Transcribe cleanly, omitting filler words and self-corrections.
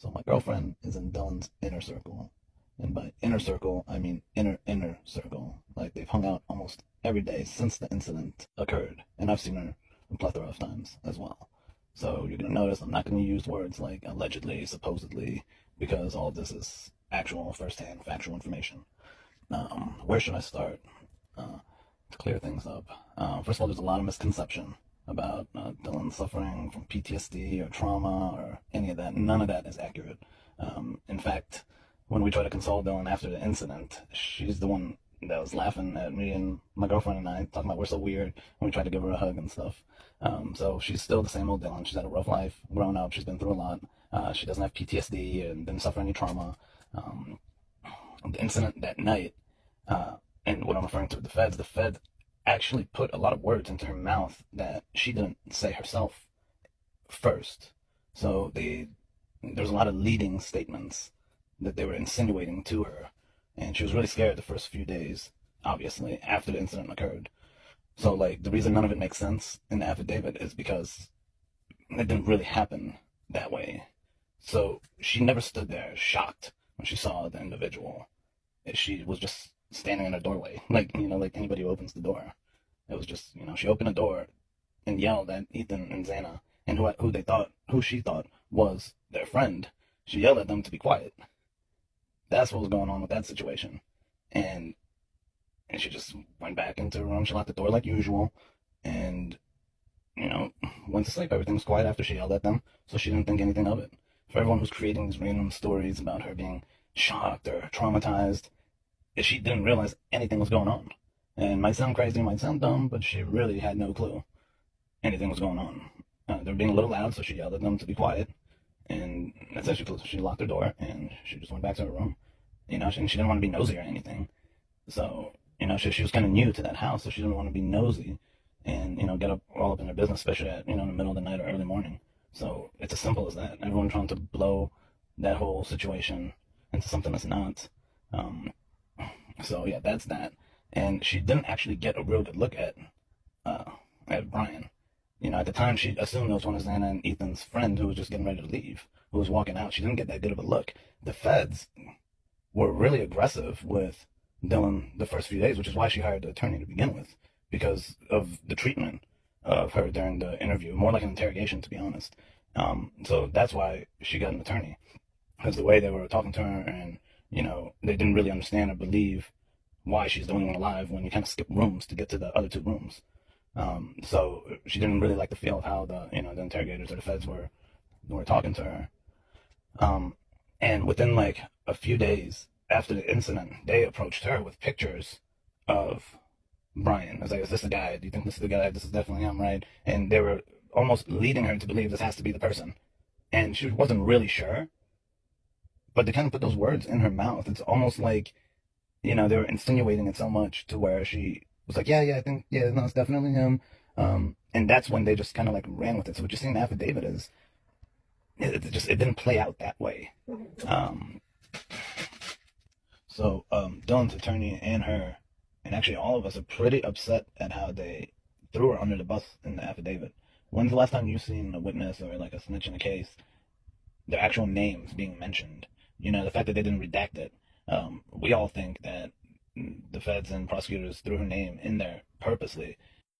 So my girlfriend is in Dylan's inner circle. And by inner circle, I mean inner circle. Like they've hung out almost every day since the incident occurred. And I've seen her a plethora of times as well. So you're going to notice I'm not going to use words like allegedly, supposedly, because all of this is actual, firsthand, factual information. Where should I start to clear things up? First of all, there's a lot of misconception about Dylan suffering from PTSD or trauma or any of that. None of that is accurate. In fact, when we try to console Dylan after the incident, she's the one that was laughing at me and my girlfriend and I, talking about we're so weird when we tried to give her a hug and stuff. So she's still the same old Dylan. She's had a rough life growing up. She's been through a lot. She doesn't have PTSD and didn't suffer any trauma. The incident that night, and what I'm referring to with the feds actually put a lot of words into her mouth that she didn't say herself first. So there's a lot of leading statements that they were insinuating to her. And she was really scared the first few days, obviously, after the incident occurred. So, like, the reason none of it makes sense in the affidavit is because it didn't really happen that way. So she never stood there shocked when she saw the individual. She was just standing in a doorway, like anybody who opens the door. It was just, she opened the door and yelled at Ethan and Xana, and who she thought was their friend. She yelled at them to be quiet. That's what was going on with that situation. And she just went back into her room. She locked the door like usual, and went to sleep. Everything was quiet after she yelled at them, so she didn't think anything of it. For everyone who's creating these random stories about her being shocked or traumatized, she didn't realize anything was going on. And might sound crazy, might sound dumb, but she really had no clue anything was going on. They were being a little loud, so she yelled at them to be quiet. And that's it. She locked her door and she just went back to her room. She didn't want to be nosy or anything. So, she was kind of new to that house, so she didn't want to be nosy and, get all up in her business, especially at, in the middle of the night or early morning. So it's as simple as that. Everyone trying to blow that whole situation into something that's not. So yeah, that's that. And she didn't actually get a real good look at Brian. At the time, she assumed it was one of Xana and Ethan's friend who was just getting ready to leave, who was walking out. She didn't get that good of a look. The feds were really aggressive with Dylan the first few days, which is why she hired the attorney to begin with, because of the treatment of her during the interview, more like an interrogation, to be honest. So that's why she got an attorney, because the way they were talking to her, and they didn't really understand or believe why she's the only one alive when you kind of skip rooms to get to the other two rooms. So she didn't really like the feel of how the interrogators or the feds were talking to her. And within like a few days after the incident, they approached her with pictures of Brian. I was like, is this the guy? Do you think this is the guy? This is definitely him, right? And they were almost leading her to believe this has to be the person. And she wasn't really sure, but they kind of put those words in her mouth. It's almost like, they were insinuating it so much to where she was like, yeah, I think, yeah, no, it's definitely him. And that's when they just kind of like ran with it. So what you see in the affidavit is, it didn't play out that way. So Dylan's attorney and her, and actually all of us, are pretty upset at how they threw her under the bus in the affidavit. When's the last time you've seen a witness or like a snitch in a case, their actual names being mentioned? The fact that they didn't redact it. We all think that the feds and prosecutors threw her name in there purposely